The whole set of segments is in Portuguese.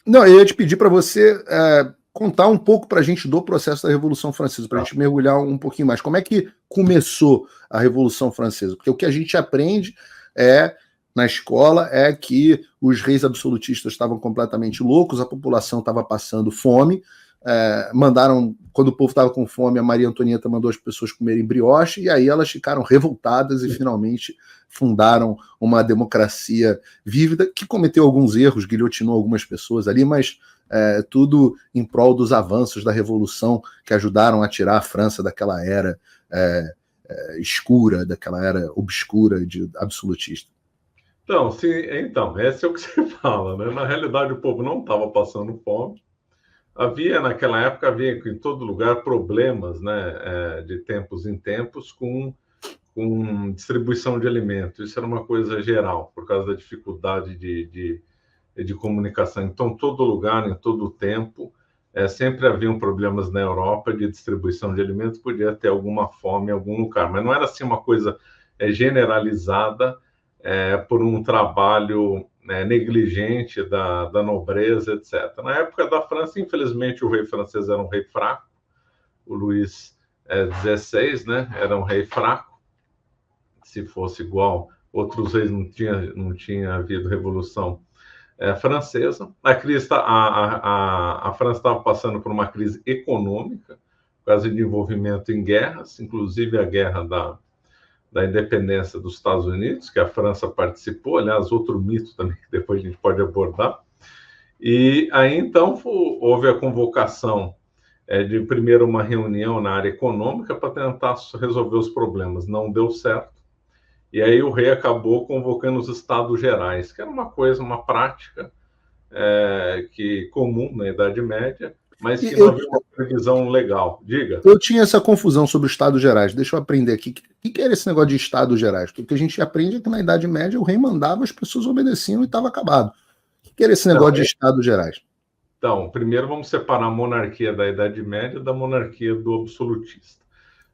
Não, eu ia te pedir para você contar um pouco para a gente do processo da Revolução Francesa, para a gente mergulhar um pouquinho mais. Como é que começou a Revolução Francesa? Porque o que a gente aprende na escola é que os reis absolutistas estavam completamente loucos, a população estava passando fome, mandaram, quando o povo estava com fome, a Maria Antonieta mandou as pessoas comerem brioche, e aí elas ficaram revoltadas e finalmente fundaram uma democracia vívida, que cometeu alguns erros, guilhotinou algumas pessoas ali, mas tudo em prol dos avanços da Revolução que ajudaram a tirar a França daquela era escura, daquela era obscura de absolutista. Então, esse é o que você fala, né? Na realidade, o povo não estava passando fome. Naquela época, havia em todo lugar problemas, né, de tempos em tempos com distribuição de alimentos. Isso era uma coisa geral, por causa da dificuldade de comunicação. Então, todo lugar, em todo tempo, sempre haviam problemas na Europa de distribuição de alimentos, podia ter alguma fome em algum lugar, mas não era assim uma coisa generalizada por um trabalho negligente da nobreza, etc. Na época da França, infelizmente, o rei francês era um rei fraco, o Luís XVI, né, era um rei fraco. Se fosse igual outros reis, não tinha havido revolução francesa. A França estava passando por uma crise econômica, por causa de envolvimento em guerras, inclusive a guerra da independência dos Estados Unidos, que a França participou, aliás, outro mito também que depois a gente pode abordar. E aí, então, houve a convocação de, primeiro, uma reunião na área econômica para tentar resolver os problemas. Não deu certo. E aí o rei acabou convocando os Estados Gerais, que era uma prática comum na Idade Média, mas que não havia uma previsão legal. Diga. Eu tinha essa confusão sobre os Estados Gerais. Deixa eu aprender aqui. O que era esse negócio de Estados Gerais? Porque o que a gente aprende é que na Idade Média o rei mandava, as pessoas obedeciam e estava acabado. O que era esse negócio de Estados Gerais? Então, primeiro vamos separar a monarquia da Idade Média da monarquia do absolutista.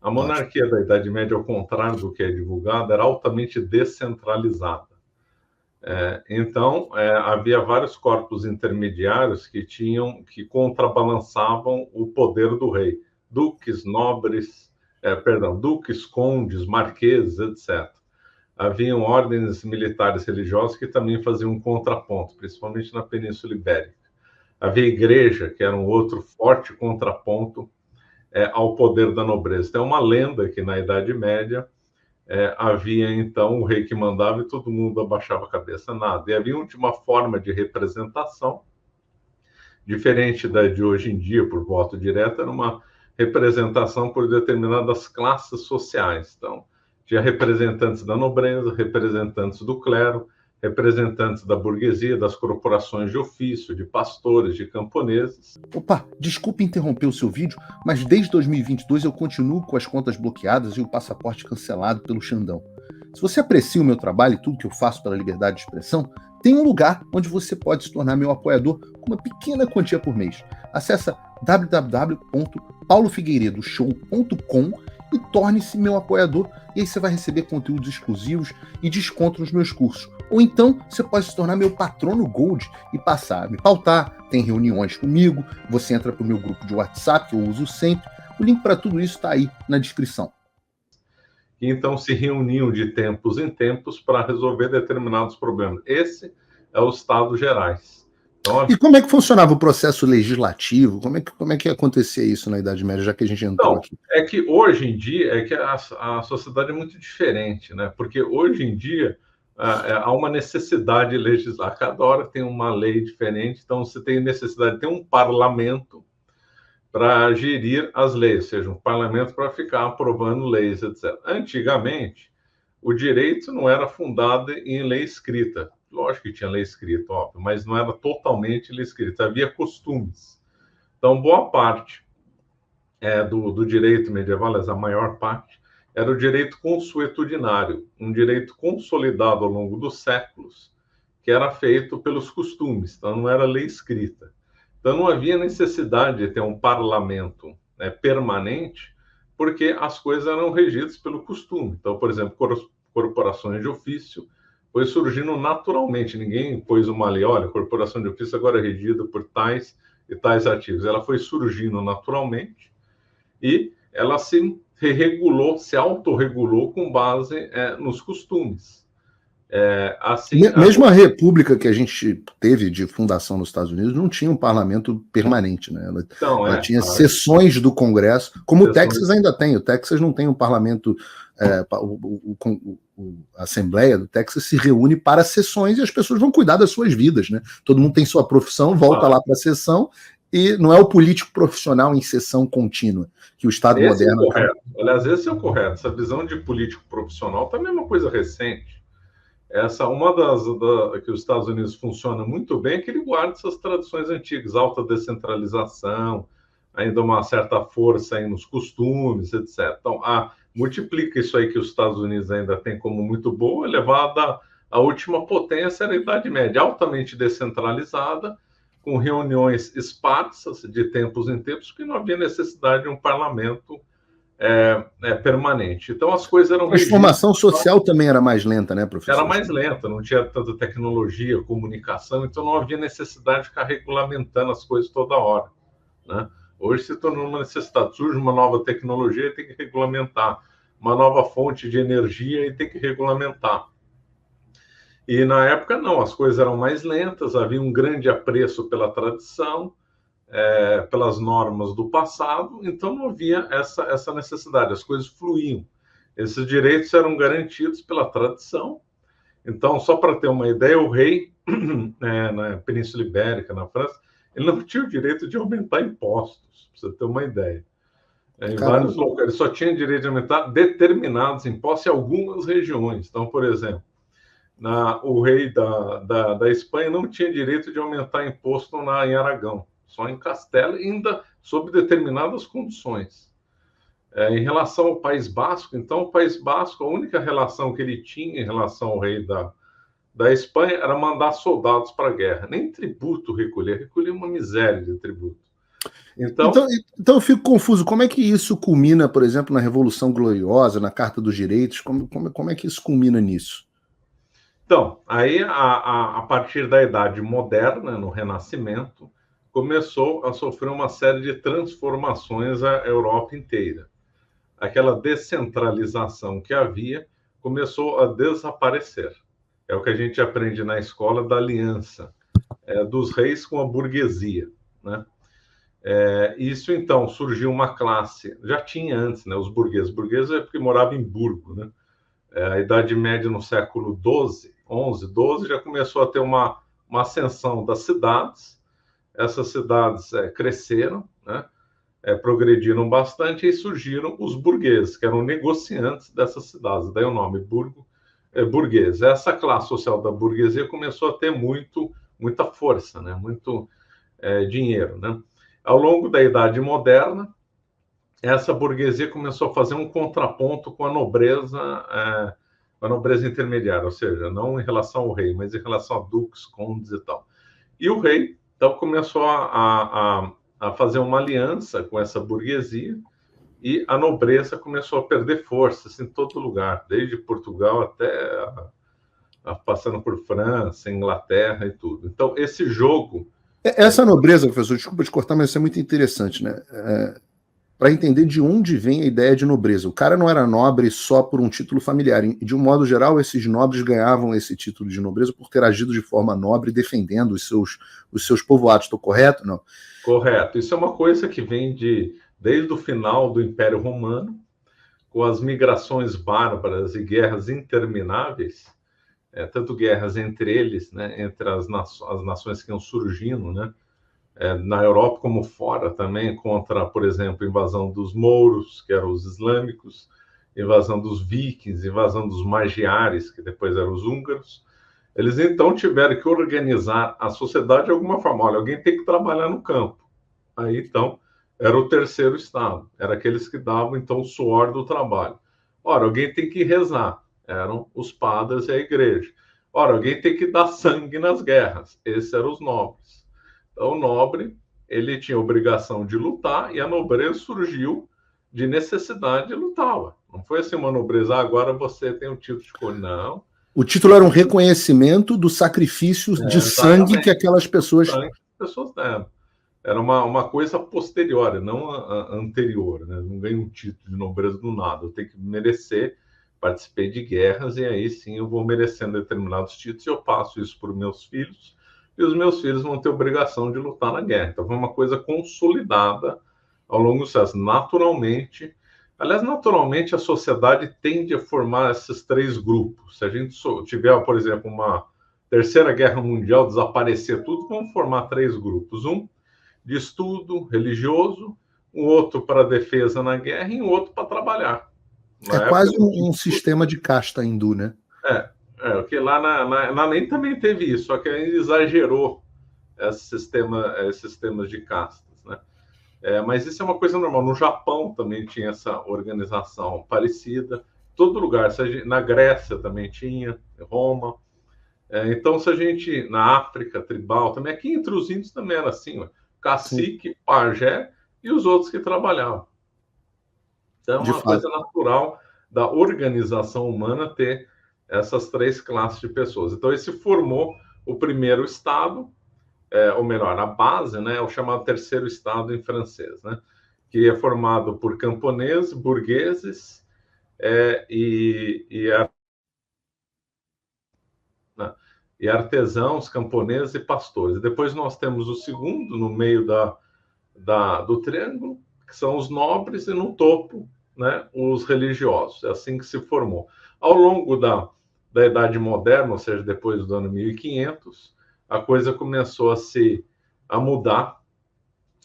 A monarquia da Idade Média, ao contrário do que é divulgado, era altamente descentralizada. Então, havia vários corpos intermediários que contrabalançavam o poder do rei. Duques, nobres, duques, condes, marqueses, etc. Haviam ordens militares religiosas que também faziam um contraponto, principalmente na Península Ibérica. Havia a igreja, que era um outro forte contraponto ao poder da nobreza. Tem uma lenda que na Idade Média havia, então, o rei que mandava e todo mundo abaixava a cabeça, nada. E havia uma forma de representação, diferente da de hoje em dia, por voto direto, era uma representação por determinadas classes sociais. Então, tinha representantes da nobreza, representantes do clero, representantes da burguesia, das corporações de ofício, de pastores, de camponeses. Opa, desculpe interromper o seu vídeo, mas desde 2022 eu continuo com as contas bloqueadas e o passaporte cancelado pelo Xandão. Se você aprecia o meu trabalho e tudo que eu faço pela liberdade de expressão, tem um lugar onde você pode se tornar meu apoiador com uma pequena quantia por mês. Acesse www.paulofigueiredoshow.com e torne-se meu apoiador, e aí você vai receber conteúdos exclusivos e desconto nos meus cursos. Ou então você pode se tornar meu patrono Gold e passar a me pautar, tem reuniões comigo, você entra para o meu grupo de WhatsApp, que eu uso sempre. O link para tudo isso está aí na descrição. Que então se reuniam de tempos em tempos para resolver determinados problemas. Esse é o Estados Gerais. Então, e como é que funcionava o processo legislativo? Como é que acontecia isso na Idade Média, já que a gente entrou aqui? É que hoje em dia a sociedade é muito diferente, né? Porque hoje em dia há uma necessidade de legislar. Cada hora tem uma lei diferente, então você tem necessidade de ter um parlamento para gerir as leis, ou seja, um parlamento para ficar aprovando leis, etc. Antigamente, o direito não era fundado em lei escrita. Lógico que tinha lei escrita, óbvio, mas não era totalmente lei escrita. Havia costumes. Então, boa parte do direito medieval, a maior parte, era o direito consuetudinário, um direito consolidado ao longo dos séculos, que era feito pelos costumes, então não era lei escrita. Então não havia necessidade de ter um parlamento permanente, porque as coisas eram regidas pelo costume. Então, por exemplo, corporações de ofício foi surgindo naturalmente. Ninguém pôs uma lei, olha, a corporação de ofício agora é regida por tais e tais artigos. Ela foi surgindo naturalmente e ela se regulou, se autorregulou com base nos costumes. Mesmo a república que a gente teve de fundação nos Estados Unidos não tinha um parlamento permanente, né? Ela tinha sessões do Congresso, como o Texas ainda tem. O Texas não tem um parlamento, a Assembleia do Texas se reúne para sessões e as pessoas vão cuidar das suas vidas, né? Todo mundo tem sua profissão, volta lá para a sessão, e não é o político profissional em sessão contínua que o Estado moderno... É correto. Aliás, esse é o correto. Essa visão de político profissional também é uma coisa recente. Uma das que os Estados Unidos funciona muito bem é que ele guarda essas tradições antigas, alta descentralização, ainda uma certa força aí nos costumes, etc. Então, multiplica isso aí que os Estados Unidos ainda tem como muito boa, elevada à última potência era a Idade Média, altamente descentralizada, com reuniões esparsas de tempos em tempos, porque não havia necessidade de um parlamento permanente. Então as coisas eram... A transformação social também era mais lenta, né, professor? Era mais lenta, não tinha tanta tecnologia, comunicação, então não havia necessidade de ficar regulamentando as coisas toda hora, né? Hoje se tornou uma necessidade, surge uma nova tecnologia e tem que regulamentar, uma nova fonte de energia e tem que regulamentar. E na época não, as coisas eram mais lentas, havia um grande apreço pela tradição, pelas normas do passado, então não havia essa necessidade, as coisas fluíam. Esses direitos eram garantidos pela tradição. Então, só para ter uma ideia, o rei, na Península Ibérica, na França, ele não tinha o direito de aumentar impostos, para você ter uma ideia. Em vários locais, ele só tinha direito de aumentar determinados impostos em algumas regiões. Então, por exemplo, o rei da Espanha não tinha direito de aumentar imposto em Aragão, só em Castela, ainda sob determinadas condições. Em relação ao País Basco, então, o País Basco, a única relação que ele tinha em relação ao rei da Espanha era mandar soldados para a guerra. Nem tributo recolher uma miséria de tributo. Então eu fico confuso. Como é que isso culmina, por exemplo, na Revolução Gloriosa, na Carta dos Direitos? Como é que isso culmina nisso? Então, aí, a partir da Idade Moderna, no Renascimento, começou a sofrer uma série de transformações a Europa inteira. Aquela descentralização que havia começou a desaparecer. É o que a gente aprende na escola da aliança dos reis com a burguesia, né? Isso, então, surgiu uma classe, já tinha antes, né, os burgueses. Burgueses é porque moravam em burgo, né? A Idade Média, no século XI, já começou a ter uma ascensão das cidades. Essas cidades cresceram, né? Progrediram bastante e surgiram os burgueses, que eram negociantes dessas cidades. Daí o nome burguês. Essa classe social da burguesia começou a ter muita força, né? Muito dinheiro, né? Ao longo da Idade Moderna, essa burguesia começou a fazer um contraponto com a nobreza intermediária, ou seja, não em relação ao rei, mas em relação a duques, condes e tal. E o rei, então, começou a fazer uma aliança com essa burguesia e a nobreza começou a perder forças em todo lugar, desde Portugal até passando por França, Inglaterra e tudo. Então, esse jogo... Essa nobreza, professor, desculpa te cortar, mas isso é muito interessante, né? Para entender de onde vem a ideia de nobreza. O cara não era nobre só por um título familiar. De um modo geral, esses nobres ganhavam esse título de nobreza por ter agido de forma nobre, defendendo os seus povoados. Estou correto, não? Correto. Isso é uma coisa que vem desde o final do Império Romano, com as migrações bárbaras e guerras intermináveis, tanto guerras entre eles, né, entre as nações que iam surgindo, né, na Europa como fora também, contra, por exemplo, a invasão dos mouros, que eram os islâmicos, invasão dos vikings, invasão dos magiares, que depois eram os húngaros. Eles então tiveram que organizar a sociedade de alguma forma. Olha, alguém tem que trabalhar no campo. Aí então era o terceiro estado, era aqueles que davam então o suor do trabalho. Ora, alguém tem que rezar, eram os padres e a igreja. Ora, alguém tem que dar sangue nas guerras, esses eram os nobres. Então, o nobre, ele tinha obrigação de lutar e a nobreza surgiu de necessidade de lutar. Não foi assim uma nobreza, agora você tem o título de coroa. Não, O título era um reconhecimento do sacrifício de sangue que aquelas pessoas... deram. Era uma coisa posterior, não a anterior, né? Não ganho um título de nobreza do nada. Eu tenho que merecer, participei de guerras, e aí sim eu vou merecendo determinados títulos, e eu passo isso para os meus filhos, e os meus filhos vão ter obrigação de lutar na guerra. Então foi uma coisa consolidada ao longo do processo. Naturalmente, aliás, naturalmente a sociedade tende a formar esses três grupos. Se a gente tiver, por exemplo, uma terceira guerra mundial, desaparecer tudo, vamos formar três grupos. Um de estudo religioso, um outro para defesa na guerra e um outro para trabalhar. É quase um sistema de casta hindu, né? Porque lá na NEM também teve isso, só que ainda exagerou esses sistemas de castas, né? Mas isso é uma coisa normal. No Japão também tinha essa organização parecida, todo lugar. Na Grécia também tinha, Roma. Então, se a gente, na África tribal, também aqui entre os índios também era assim, cacique, pajé e os outros que trabalhavam. Então, é uma coisa natural da organização humana ter essas três classes de pessoas. Então, esse formou o primeiro estado, ou melhor, a base, né, é o chamado terceiro estado em francês, né, que é formado por camponeses, burgueses e artesãos, camponeses e pastores. Depois nós temos o segundo, no meio do triângulo, que são os nobres, e no topo, né, os religiosos. É assim que se formou. Ao longo da Idade Moderna, ou seja, depois do ano 1500, a coisa começou a mudar.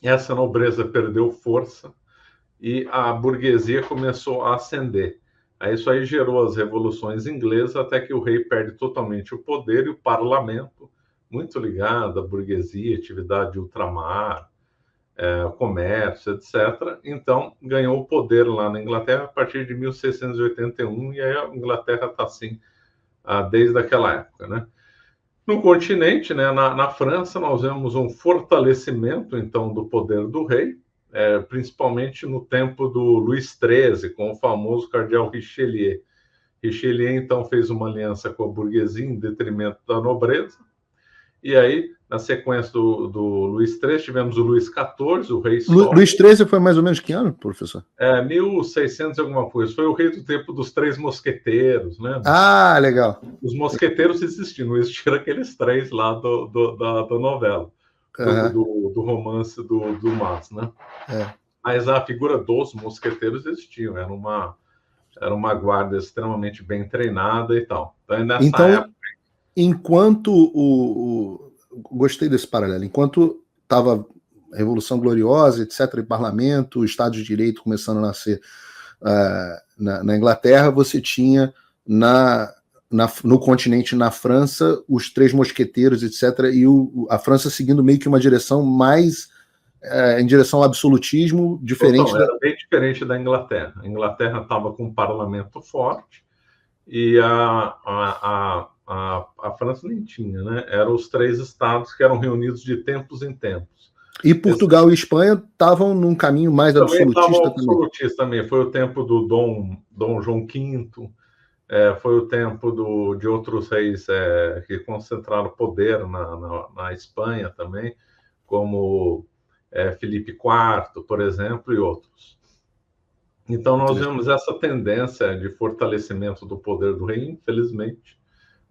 Essa nobreza perdeu força e a burguesia começou a ascender. Isso aí gerou as revoluções inglesas, até que o rei perde totalmente o poder, e o parlamento, muito ligado à burguesia, atividade de ultramar, comércio, etc. Então, ganhou o poder lá na Inglaterra a partir de 1681, e aí a Inglaterra está assim desde aquela época, né? No continente, né, na França, nós vemos um fortalecimento, então, do poder do rei, principalmente no tempo do Luís XIII, com o famoso cardeal Richelieu. Richelieu, então, fez uma aliança com a burguesia em detrimento da nobreza. E aí, na sequência do Luís XIII, tivemos o Luís XIV, o rei Sol. Luís XIII foi mais ou menos que ano, professor? 1600 e alguma coisa. Foi o rei do tempo dos Três Mosqueteiros, né? Ah, legal. Os mosqueteiros existiam, não existiram aqueles três lá da novela, do romance do Mas, né? Mas a figura dos mosqueteiros existiam, era uma guarda extremamente bem treinada e tal. Então, nessa época... Enquanto gostei desse paralelo, enquanto estava a Revolução Gloriosa, etc., e parlamento, o Estado de Direito começando a nascer na Inglaterra, você tinha no continente, na França, os Três Mosqueteiros, etc., e a França seguindo meio que uma direção mais em direção ao absolutismo, diferente. Então, era bem diferente da Inglaterra. A Inglaterra estava com um parlamento forte, e a França nem tinha, né? Eram os três estados que eram reunidos de tempos em tempos. E Portugal e Espanha estavam num caminho mais absolutista também. Foi o tempo do Dom João V, foi o tempo de outros reis que concentraram poder na Espanha também, como Filipe IV, por exemplo, e outros. Então, nós vemos essa tendência de fortalecimento do poder do rei, infelizmente,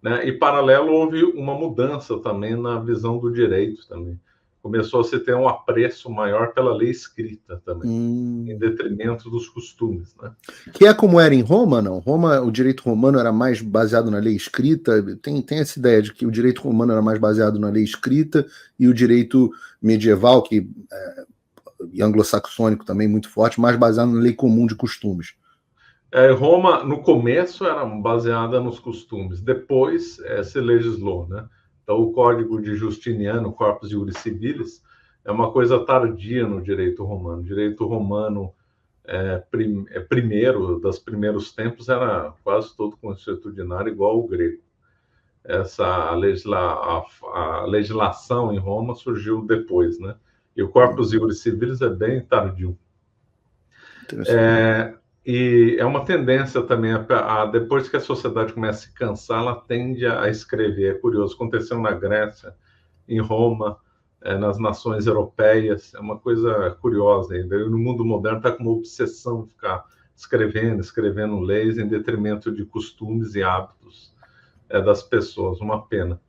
né? E, paralelo, houve uma mudança também na visão do direito também. Começou a se ter um apreço maior pela lei escrita também, em detrimento dos costumes, né? Que é como era em Roma, não? Roma, o direito romano era mais baseado na lei escrita. Tem essa ideia de que o direito romano era mais baseado na lei escrita, e o direito medieval, e anglo-saxônico também muito forte, mais baseado na lei comum de costumes. Roma, no começo, era baseada nos costumes. Depois se legislou, né? Então, o Código de Justiniano, o Corpus Juris Civilis, é uma coisa tardia no direito romano. O direito romano, dos primeiros tempos, era quase todo consuetudinário, igual ao grego. A legislação em Roma surgiu depois, né? E o Corpus Juris Civilis é bem tardio. E é uma tendência também, depois que a sociedade começa a se cansar, ela tende a escrever. É curioso, aconteceu na Grécia, em Roma, nas nações europeias, é uma coisa curiosa ainda. No mundo moderno está com uma obsessão de ficar escrevendo leis em detrimento de costumes e hábitos das pessoas, uma pena.